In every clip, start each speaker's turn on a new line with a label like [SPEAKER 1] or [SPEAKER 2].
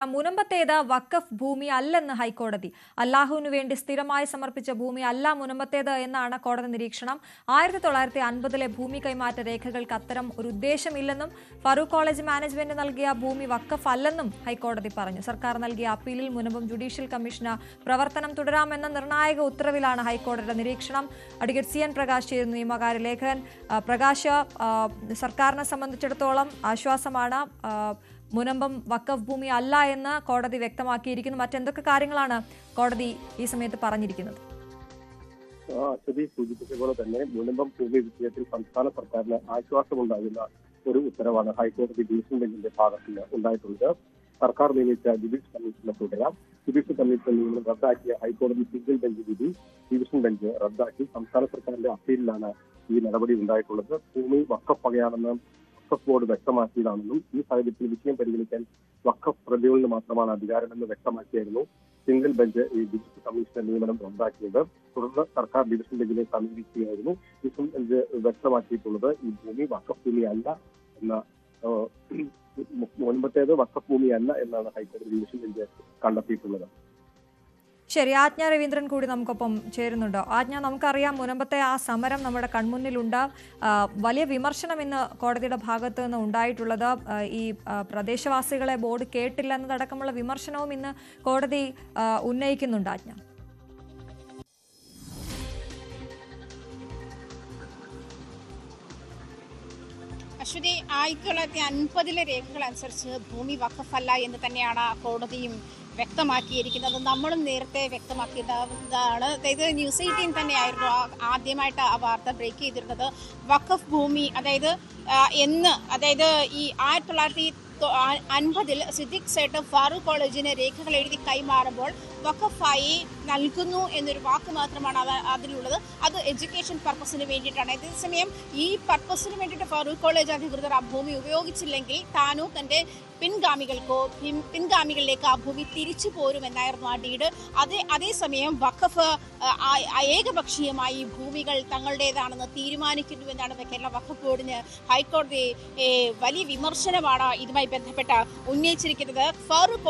[SPEAKER 1] മുനമ്പത്തേത് വഖഫ് ഭൂമി അല്ലെന്ന് ഹൈക്കോടതി. അല്ലാഹുവിനു വേണ്ടി സ്ഥിരമായി സമർപ്പിച്ച ഭൂമി അല്ല മുനമ്പത്തേത് എന്നാണ് കോടതി നിരീക്ഷണം. 1950-ലെ ഭൂമി കൈമാറ്റ രേഖകൾക്ക് അത്തരം ഒരു ഉദ്ദേശമില്ലെന്നും ഫറൂഖ് കോളേജ് മാനേജ്മെന്റ് നൽകിയ ഭൂമി വഖഫ് അല്ലെന്നും ഹൈക്കോടതി പറഞ്ഞു. സർക്കാർ നൽകിയ അപ്പീലിൽ മുനമ്പം ജുഡീഷ്യൽ കമ്മീഷന് പ്രവർത്തനം തുടരാമെന്ന നിർണായക ഉത്തരവിലാണ് ഹൈക്കോടതിയുടെ നിരീക്ഷണം. അഡ്വക്കേറ്റ് CN പ്രകാശ് ചേരുന്നു, നിയമകാര്യ ലേഖകൻ. പ്രകാശ്, സർക്കാരിനെ സംബന്ധിച്ചിടത്തോളം ആശ്വാസമാണ്. മുനമ്പം വഖഫ് ഭൂമി അല്ല എന്ന് കോടതി വ്യക്തമാക്കിയിരിക്കുന്നു. മറ്റെന്തൊക്കെ കാര്യങ്ങളാണ് കോടതി ഈ സമയത്ത് പറഞ്ഞിരിക്കുന്നത്?
[SPEAKER 2] സൂചിപ്പിച്ച പോലെ തന്നെ മുനമ്പം ഭൂമി വിഷയത്തിൽ സംസ്ഥാന സർക്കാരിന് ആശ്വാസമുണ്ടാകുന്ന ഒരു ഉത്തരവാണ് ഹൈക്കോടതി ഡിവിഷൻ ബെഞ്ചിന്റെ ഭാഗത്ത് ഉണ്ടായിട്ടുള്ളത്. സർക്കാർ നിയമിച്ച ജുഡീഷ്യൽ കമ്മീഷനെ തുടരാം. ജുഡീഷ്യൽ കമ്മീഷൻ നിയമനം റദ്ദാക്കിയ ഹൈക്കോടതി സിംഗിൾ ബെഞ്ച് വിധി ഡിവിഷൻ ബെഞ്ച് റദ്ദാക്കി. സംസ്ഥാന സർക്കാരിന്റെ അപ്പീലിലാണ് ഈ നടപടി ഉണ്ടായിട്ടുള്ളത്. ഭൂമി വഖഫ് വകയാണെന്ന് വഖഫ് ബോർഡ് വ്യക്തമാക്കിയതാണെന്നും ഈ സാഹചര്യത്തിൽ വിഷയം പരിഗണിക്കാൻ വഖഫ് ട്രിബ്യൂണലിന് മാത്രമാണ് അധികാരമെന്ന് വ്യക്തമാക്കിയായിരുന്നു സിംഗിൾ ബെഞ്ച് ഈ ജുഡീഷ്യൽ കമ്മീഷന്റെ നിയമനം റദ്ദാക്കിയത്. തുടർന്ന് സർക്കാർ ഡിവിഷൻ ബെഞ്ചിനെ സമീപിക്കുകയായിരുന്നു. ഡിവിഷൻ ബെഞ്ച് വ്യക്തമാക്കിയിട്ടുള്ളത് ഈ ഭൂമി വഖഫ് ഭൂമി അല്ല എന്ന മുൻപത്തേത് വഖഫ് ഭൂമി അല്ല എന്നാണ് ഹൈക്കോടതി ഡിവിഷൻ ബെഞ്ച് കണ്ടെത്തിയിട്ടുള്ളത്.
[SPEAKER 1] ശരി, ആജ്ഞ രവീന്ദ്രൻ കൂടി നമുക്കൊപ്പം ചേരുന്നുണ്ടോ? ആജ്ഞ, നമുക്കറിയാം മുനമ്പത്തെ ആ സമരം നമ്മുടെ കൺമുന്നിലുണ്ട്. വലിയ വിമർശനം ഇന്ന് കോടതിയുടെ ഭാഗത്ത് നിന്ന് ഉണ്ടായിട്ടുള്ളത്. ഈ പ്രദേശവാസികളെ ബോർഡ് കേട്ടില്ല എന്നതടക്കമുള്ള വിമർശനവും ഇന്ന് കോടതി ഉന്നയിക്കുന്നുണ്ട്. ആജ്ഞ,
[SPEAKER 3] അശ്വതി, 1950-ലെ രേഖകൾ അനുസരിച്ച് ഭൂമി വഖഫല്ല എന്ന് തന്നെയാണ് കോടതിയും വ്യക്തമാക്കിയിരിക്കുന്നത്. നമ്മളും നേരത്തെ വ്യക്തമാക്കിയതാണ്. അതായത് ന്യൂസ് 18 തന്നെയായിരുന്നു ആദ്യമായിട്ട് ആ വാർത്ത ബ്രേക്ക് ചെയ്തിരുന്നത്. വഖഫ് ഭൂമി അതായത് ഈ 1950-ൽ സിദ്ദിഖ് സേട്ട് ഫാറൂഖ് കോളേജിന് രേഖകൾ എഴുതി കൈമാറുമ്പോൾ വഖഫായി നൽകുന്നു എന്നൊരു വാക്ക് മാത്രമാണ് അതിലുള്ളത്. അത് എഡ്യൂക്കേഷൻ പർപ്പസിന് വേണ്ടിയിട്ടാണ്. അതേസമയം ഈ പർപ്പസിന് വേണ്ടിയിട്ട് ഫാറൂഖ് കോളേജ് അധികൃതർ ആ ഭൂമി ഉപയോഗിച്ചില്ലെങ്കിൽ താനോ തൻ്റെ പിൻഗാമികളിലേക്ക് ആ ഭൂമി തിരിച്ചു പോരുമെന്നായിരുന്നു ആ ഡീഡ്. അതേസമയം വഖഫ് ഏകപക്ഷീയമായി ഭൂമികൾ തങ്ങളുടേതാണെന്ന് തീരുമാനിക്കുന്നുവെന്നാണ് കേരള വഖഫ് ബോർഡിന് ഹൈക്കോടതി വലിയ വിമർശനമാണ് ഇതുമായി ബന്ധപ്പെട്ട് ഉന്നയിച്ചിരിക്കുന്നത്. ഫാറൂഖ്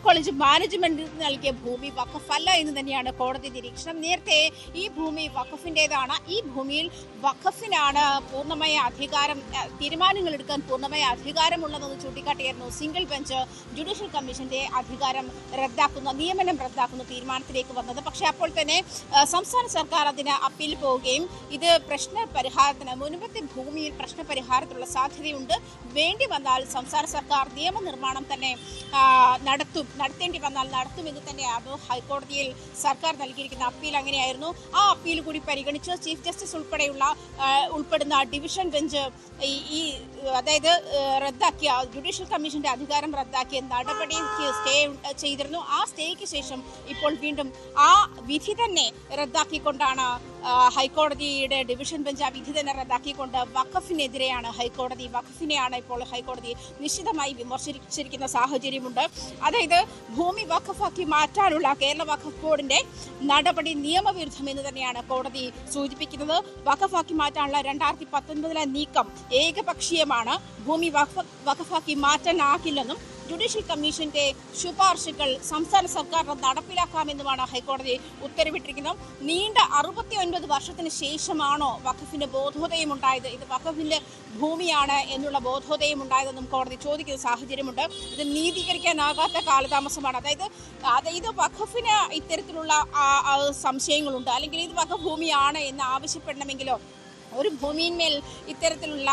[SPEAKER 3] കോളേജ് മാനേജ്മെന്റ് നൽകിയ ഭൂമി വഖഫല്ല എന്ന് തന്നെയാണ് കോടതി നിരീക്ഷണം. നേരത്തെ ഈ ഭൂമി വഖഫിൻ്റെതാണ്. ഈ ഭൂമിയിൽ വഖഫിനാണ് പൂർണ്ണമായ അധികാരം, തീരുമാനങ്ങൾ എടുക്കാൻ പൂർണ്ണമായ അധികാരമുള്ളതെന്ന് ചൂണ്ടിക്കാട്ടിയായിരുന്നു സിംഗിൾ ബെഞ്ച് ജുഡീഷ്യൽ കമ്മീഷന്റെ നിയമനം റദ്ദാക്കുന്ന തീരുമാനത്തിലേക്ക് വന്നത്. പക്ഷേ അപ്പോൾ തന്നെ സംസ്ഥാന സർക്കാർ അതിന് അപ്പീൽ പോവുകയും ഇത് മുൻപത്തെ ഭൂമിയിൽ പ്രശ്നപരിഹാരത്തിനുള്ള സാധ്യതയുണ്ട്, വേണ്ടി വന്നാൽ സംസ്ഥാന സർക്കാർ നിയമനിർമ്മാണം തന്നെ നടത്തേണ്ടി വന്നാൽ നടത്തുമെന്ന് തന്നെയായിരുന്നു ഹൈക്കോടതിയിൽ സർക്കാർ നൽകിയിരിക്കുന്ന അപ്പീൽ. അങ്ങനെയായിരുന്നു. ആ അപ്പീൽ കൂടി പരിഗണിച്ച് ചീഫ് ജസ്റ്റിസ് ഉൾപ്പെടുന്ന ഡിവിഷൻ ബെഞ്ച് റദ്ദാക്കിയ ജുഡീഷ്യൽ കമ്മീഷന്റെ അധികാരം റദ്ദാക്കിയ നടപടി സ്റ്റേ ചെയ്തിരുന്നു. ആ സ്റ്റേക്ക് ശേഷം ഇപ്പോൾ വീണ്ടും ആ വിധി തന്നെ റദ്ദാക്കിക്കൊണ്ടാണ് ഹൈക്കോടതിയുടെ ഡിവിഷൻ ബെഞ്ച് ആ വിധി തന്നെ റദ്ദാക്കിക്കൊണ്ട് വഖഫിനെതിരെയാണ് വഖഫിനെയാണ് ഇപ്പോൾ ഹൈക്കോടതി നിശ്ചിതമായി വിമർശിച്ചിരിക്കുന്ന സാഹചര്യമുണ്ട്. അതായത് ഭൂമി വഖഫാക്കി മാറ്റാനുള്ള കേരള വഖഫ് ബോർഡിന്റെ നടപടി നിയമവിരുദ്ധമെന്ന് തന്നെയാണ് കോടതി സൂചിപ്പിക്കുന്നത്. വഖഫാക്കി മാറ്റാനുള്ള 2019-ലെ നീക്കം ഏകപക്ഷീയമാണ്. ഭൂമി വഖഫാക്കി മാറ്റാനാകില്ലെന്നും ജുഡീഷ്യൽ കമ്മീഷന്റെ ശുപാർശകൾ സംസ്ഥാന സർക്കാരിന് നടപ്പിലാക്കാമെന്നുമാണ് ഹൈക്കോടതി ഉത്തരവിട്ടിരിക്കുന്നത്. നീണ്ട 69 വർഷത്തിന് ശേഷമാണോ വഖഫിന് ബോധോദയം ഉണ്ടായത്, ഇത് വഖഫിന്റെ ഭൂമിയാണ് എന്നുള്ള ബോധോദയം ഉണ്ടായതെന്നും കോടതി ചോദിക്കുന്ന സാഹചര്യമുണ്ട്. ഇത് നീതീകരിക്കാനാകാത്ത കാലതാമസമാണ്. അതായത് വഖഫിന് ഇത്തരത്തിലുള്ള സംശയങ്ങളുണ്ട്, അല്ലെങ്കിൽ ഇത് വഖഫ് ഭൂമിയാണ് എന്ന് ആവശ്യപ്പെടണമെങ്കിലോ ഒരു ഭൂമിയിന്മേൽ ഇത്തരത്തിലുള്ള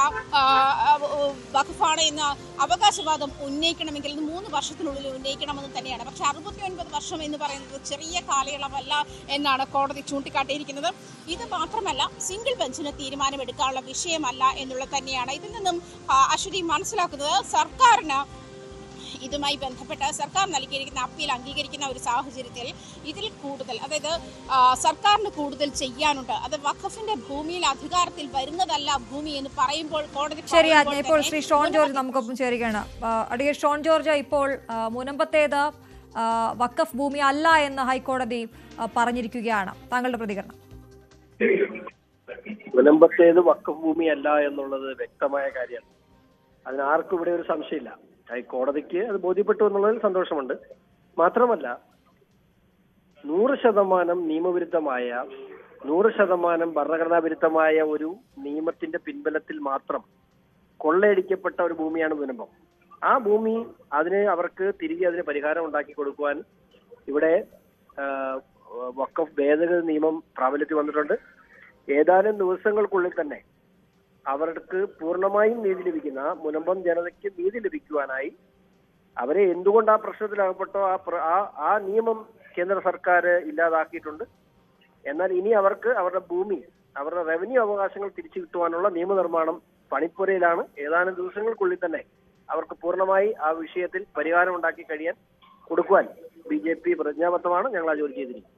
[SPEAKER 3] വഖഫാണ് എന്ന അവകാശവാദം ഉന്നയിക്കണമെങ്കിൽ 3 വർഷത്തിനുള്ളിൽ ഉന്നയിക്കണമെന്ന് തന്നെയാണ്. പക്ഷെ 69 വർഷം എന്ന് പറയുന്നത് ചെറിയ കാലയളവല്ല എന്നാണ് കോടതി ചൂണ്ടിക്കാട്ടിയിരിക്കുന്നത്. ഇത് മാത്രമല്ല, സിംഗിൾ ബെഞ്ചിന് തീരുമാനമെടുക്കാനുള്ള വിഷയമല്ല എന്നുള്ളത് തന്നെയാണ്. ഇതിൽ നിന്നും അശ്വതി മനസ്സിലാക്കുന്നത് സർക്കാരിന് ഇതുമായി ബന്ധപ്പെട്ട് സർക്കാർ നൽകിയിരിക്കുന്ന അപ്പീൽ അംഗീകരിക്കുന്ന ഒരു സാഹചര്യത്തിൽ ഇതിൽ കൂടുതൽ, അതായത് സർക്കാരിന് കൂടുതൽ ചെയ്യാനുണ്ട്. അത് വഖഫിന്റെ ഭൂമിയിൽ അധികാരത്തിൽ വരുന്നതല്ല ഭൂമി എന്ന് പറയുമ്പോൾ കോടതി
[SPEAKER 1] ഇപ്പോൾ ശ്രീ ഷോൺ ജോർജ് നമുക്കൊപ്പം ചേരുകയാണ്. അഡ്വക്കേറ്റ് ഷോൺ ജോർജ്, ഇപ്പോൾ മുനമ്പത്തേത് വഖഫ് ഭൂമി അല്ല എന്ന് ഹൈക്കോടതി പറഞ്ഞിരിക്കുകയാണ്. താങ്കളുടെ പ്രതികരണം?
[SPEAKER 2] മുനമ്പത്തേത് വഖഫ് ഭൂമി അല്ല എന്നുള്ളത് വ്യക്തമായ കാര്യമാണ്. അതിനാർക്കും ഇവിടെ ഒരു സംശയമില്ല. ഹൈക്കോടതിക്ക് അത് ബോധ്യപ്പെട്ടു എന്നുള്ളതിൽ സന്തോഷമുണ്ട്. മാത്രമല്ല 100% നിയമവിരുദ്ധമായ 100% ഭരണഘടനാ വിരുദ്ധമായ ഒരു നിയമത്തിന്റെ പിൻബലത്തിൽ മാത്രം കൊള്ളയടിക്കപ്പെട്ട ഒരു ഭൂമിയാണ് മുനമ്പം. ആ ഭൂമി അവർക്ക് തിരികെ അതിന് പരിഹാരം ഉണ്ടാക്കി കൊടുക്കുവാൻ ഇവിടെ വഖഫ് ഭേദഗതി നിയമം പ്രാബല്യത്തിൽ വന്നിട്ടുണ്ട്. ഏതാനും ദിവസങ്ങൾക്കുള്ളിൽ തന്നെ അവർക്ക് പൂർണ്ണമായും നീതി ലഭിക്കുന്ന മുനമ്പം ജനതയ്ക്ക് നീതി ലഭിക്കുവാനായി അവരെ എന്തുകൊണ്ട് ആ പ്രശ്നത്തിലകപ്പെട്ടോ ആ നിയമം കേന്ദ്ര സർക്കാർ ഇല്ലാതാക്കിയിട്ടുണ്ട്. എന്നാൽ ഇനി അവർക്ക് അവരുടെ ഭൂമി, അവരുടെ റവന്യൂ അവകാശങ്ങൾ തിരിച്ചു കിട്ടുവാനുള്ള നിയമനിർമ്മാണം പണിപ്പുരയിലാണ്. ഏതാനും ദിവസങ്ങൾക്കുള്ളിൽ തന്നെ അവർക്ക് പൂർണ്ണമായി ആ വിഷയത്തിൽ പരിഹാരം ഉണ്ടാക്കി കഴിയാൻ കൊടുക്കുവാൻ BJP പ്രതിജ്ഞാബദ്ധമാണ്. ഞങ്ങൾ ആ ജോലി ചെയ്തിരിക്കും.